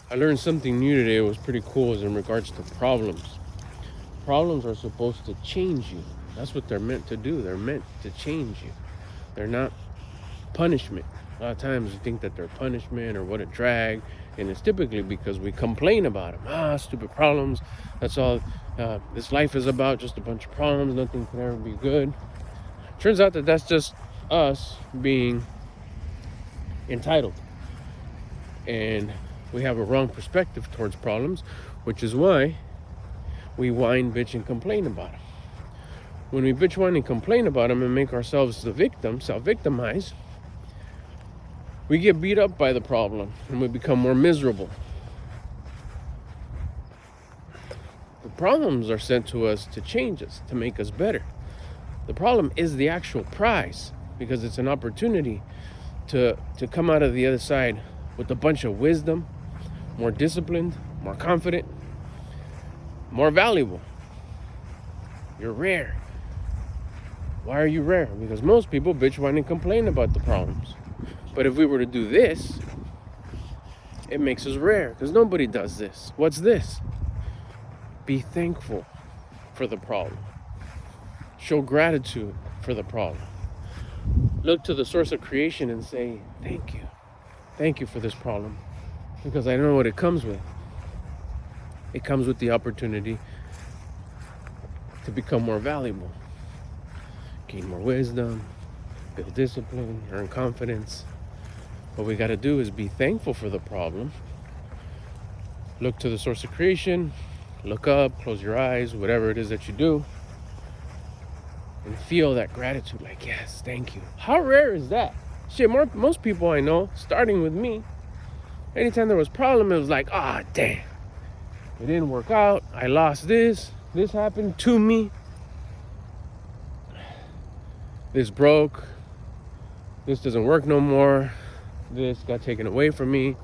I learned something new today. It was pretty cool. Is in regards to problems. Problems are supposed to change you. That's what they're meant to do. They're meant to change you. They're not punishment. A lot of times we think that they're punishment or what a drag, and it's typically because we complain about them. Stupid problems. That's all this life is about. Just a bunch of problems. Nothing can ever be good. Turns out that that's just us being entitled, and we have a wrong perspective towards problems, which is why we whine, bitch, and complain about them. When we bitch, whine, and complain about them and make ourselves the victim, self-victimize, we get beat up by the problem and we become more miserable. The problems are sent to us to change us, to make us better. The problem is the actual prize, because it's an opportunity to come out of the other side with a bunch of wisdom, more disciplined, more confident, more valuable. You're rare. Why are you rare? Because most people bitch, whine, and complain about the problems. But if we were to do this, it makes us rare, because nobody does this. What's this? Be thankful for the problem. Show gratitude for the problem. Look to the source of creation and say, thank you. Thank you for this problem, because I know what it comes with. It comes with the opportunity to become more valuable, gain more wisdom, build discipline, earn confidence. What we got to do is be thankful for the problem. Look to the source of creation, look up, close your eyes, whatever it is that you do, and feel that gratitude, like, yes, thank you. How rare is that? Shit, most people I know, starting with me, anytime there was a problem, it was like, damn, it didn't work out, I lost this happened to me, this broke, this doesn't work no more, this got taken away from me,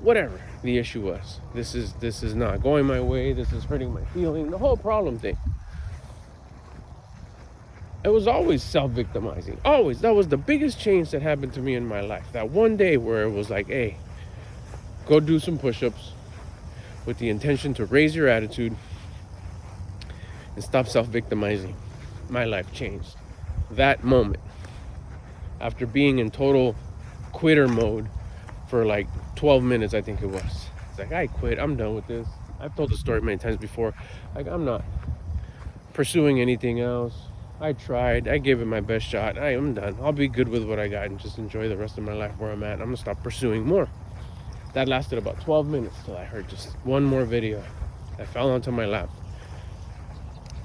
whatever the issue was. This is not going my way, this is hurting my feeling, the whole problem thing. It was always self-victimizing, always. That was the biggest change that happened to me in my life. That one day where it was like, hey, go do some push-ups with the intention to raise your attitude and stop self-victimizing. My life changed. That moment, after being in total quitter mode for like 12 minutes, I think it was. It's like, I quit, I'm done with this. I've told the story many times before. Like, I'm not pursuing anything else. I tried, I gave it my best shot. I am done. I'll be good with what I got and just enjoy the rest of my life where I'm at. I'm gonna stop pursuing more. That lasted about 12 minutes till I heard just one more video that fell onto my lap.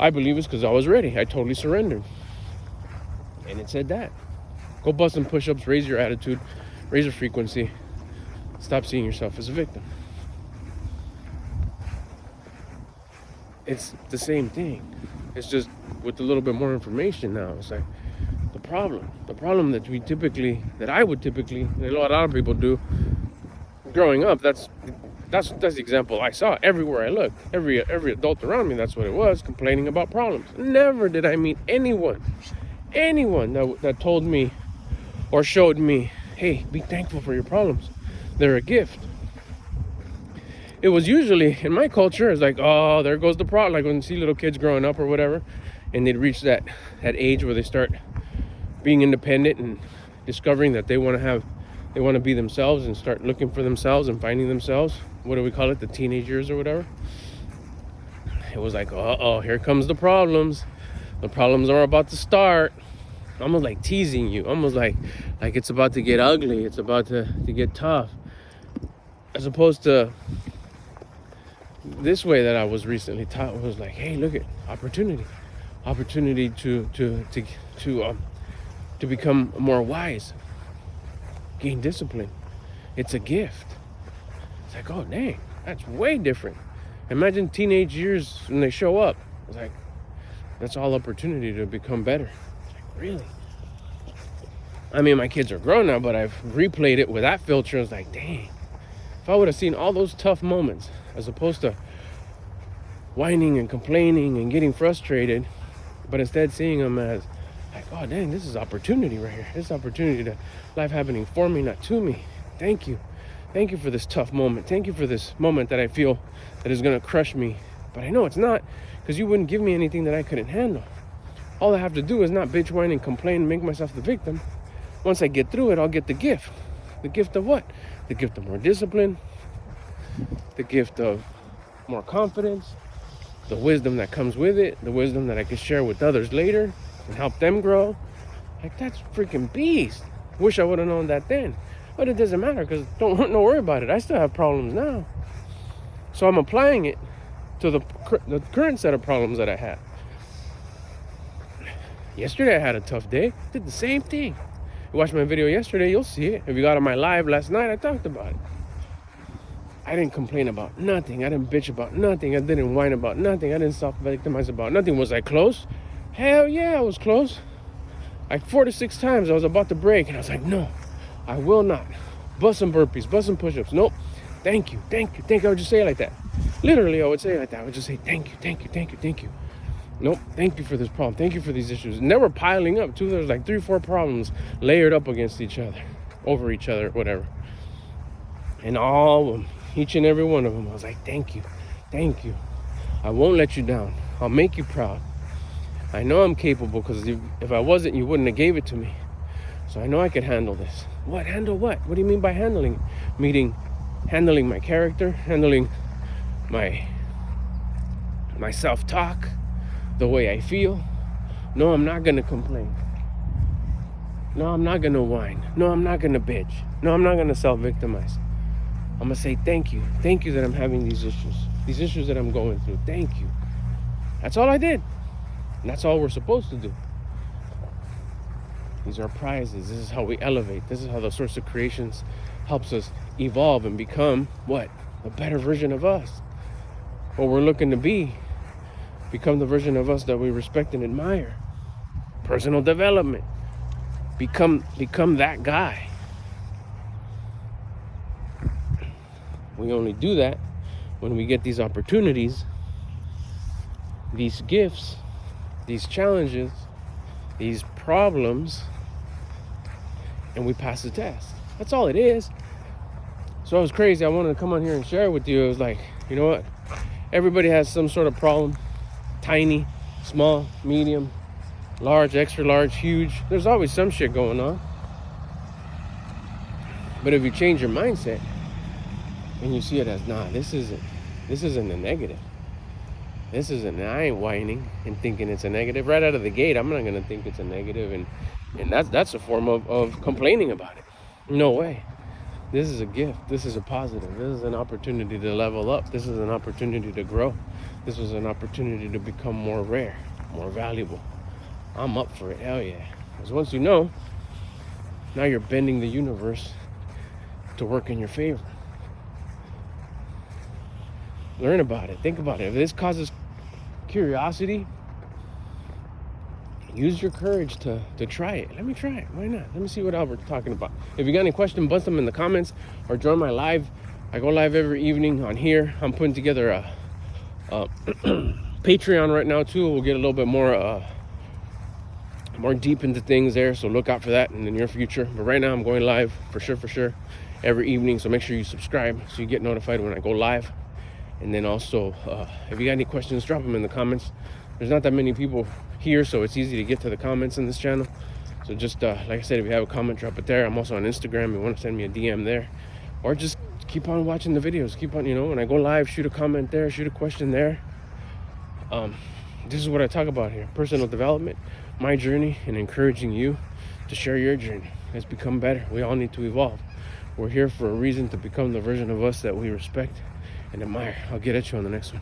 I believe it's because I was ready. I totally surrendered. And it said that. Go bust some push-ups, raise your attitude, raise your frequency. Stop seeing yourself as a victim. It's the same thing. It's just with a little bit more information now. It's like the problem that I would typically, and a lot of people do growing up. That's the example I saw everywhere I looked. Every adult around me, that's what it was, complaining about problems. Never did I meet anyone that told me or showed me, hey, be thankful for your problems. They're a gift. It was usually, in my culture, it's like, oh, there goes the problem. Like when you see little kids growing up or whatever, and they'd reach that age where they start being independent and discovering that they want to be themselves and start looking for themselves and finding themselves. What do we call it? The teenage years or whatever. It was like, here comes the problems. The problems are about to start. Almost like teasing you. Almost like it's about to get ugly. It's about to get tough. As opposed to this way that I was recently taught, was like, hey, look at opportunity to become more wise, gain discipline. It's a gift. It's like, oh dang, that's way different. Imagine teenage years when they show up. It's like, that's all opportunity to become better. It's like, really? I mean, my kids are grown now, but I've replayed it with that filter. I was like, dang, if I would have seen all those tough moments as opposed to whining and complaining and getting frustrated, but instead seeing them as like, oh dang, this is opportunity right here. This is opportunity to life happening for me, not to me. Thank you. Thank you for this tough moment. Thank you for this moment that I feel that is going to crush me. But I know it's not, because you wouldn't give me anything that I couldn't handle. All I have to do is not bitch, whine, and complain and make myself the victim. Once I get through it, I'll get the gift. The gift of what? The gift of more discipline, the gift of more confidence, the wisdom that comes with it, the wisdom that I can share with others later and help them grow. Like, that's freaking beast. Wish I would have known that then. But it doesn't matter, because don't worry about it. I still have problems now. So I'm applying it to the current set of problems that I have. Yesterday I had a tough day. Did the same thing. You watched my video yesterday, you'll see it. If you got on my live last night, I talked about it. I didn't complain about nothing. I didn't bitch about nothing. I didn't whine about nothing. I didn't self-victimize about nothing. Was I close? Hell yeah, I was close. Like 4 to 6 times I was about to break, and I was like, no, I will not. Bust some burpees, bust some push-ups. Nope. Thank you, thank you, thank you. I would just say it like that. Literally, I would say it like that. I would just say, thank you, thank you, thank you, thank you. Nope, thank you for this problem. Thank you for these issues. And they were piling up too. There was like 3 or 4 problems layered up against each other, over each other, whatever. And all of them, each and every one of them, I was like, thank you, thank you. I won't let you down. I'll make you proud. I know I'm capable, because if I wasn't, you wouldn't have gave it to me. So I know I could handle this. What? Handle what? What do you mean by handling? Meaning handling my character, handling my self-talk, the way I feel. No, I'm not gonna complain. No, I'm not gonna whine. No, I'm not gonna bitch. No, I'm not gonna self-victimize. I'm gonna say thank you. Thank you that I'm having these issues that I'm going through. Thank you. That's all I did. And that's all we're supposed to do. These are prizes. This is how we elevate. This is how the Source of Creations helps us evolve and become what? A better version of us. What we're looking to be. Become the version of us that we respect and admire. Personal development. Become that guy. We only do that when we get these opportunities, these gifts, these challenges, these problems, and we pass the test. That's all it is. So it was crazy. I wanted to come on here and share it with you. It was like, you know what? Everybody has some sort of problem. Tiny, small, medium, large, extra large, huge. There's always some shit going on. But if you change your mindset and you see it as, nah, this isn't a negative. I ain't whining and thinking it's a negative. Right out of the gate, I'm not gonna think it's a negative, and that's a form of complaining about it. No way. This is a gift. This is a positive. This is an opportunity to level up. This is an opportunity to grow. This is an opportunity to become more rare, more valuable. I'm up for it. Hell yeah. Because once you know, now you're bending the universe to work in your favor. Learn about it. Think about it. If this causes curiosity, use your courage to try it. Let me try it. Why not? Let me see what Albert's talking about. If you got any questions, bust them in the comments or join my live. I go live every evening on here. I'm putting together a Patreon right now too. We'll get a little bit more deep into things there, so look out for that in the near future. But right now I'm going live for sure every evening, so make sure you subscribe so you get notified when I go live. And then also, if you got any questions, drop them in the comments. There's not that many people here, so it's easy to get to the comments in this channel. So just, like I said, if you have a comment, drop it there. I'm also on Instagram. You want to send me a DM there. Or just keep on watching the videos. Keep on, when I go live, shoot a comment there, shoot a question there. This is what I talk about here. Personal development, my journey, and encouraging you to share your journey. Let's become better. We all need to evolve. We're here for a reason, to become the version of us that we respect and admire. I'll get at you on the next one.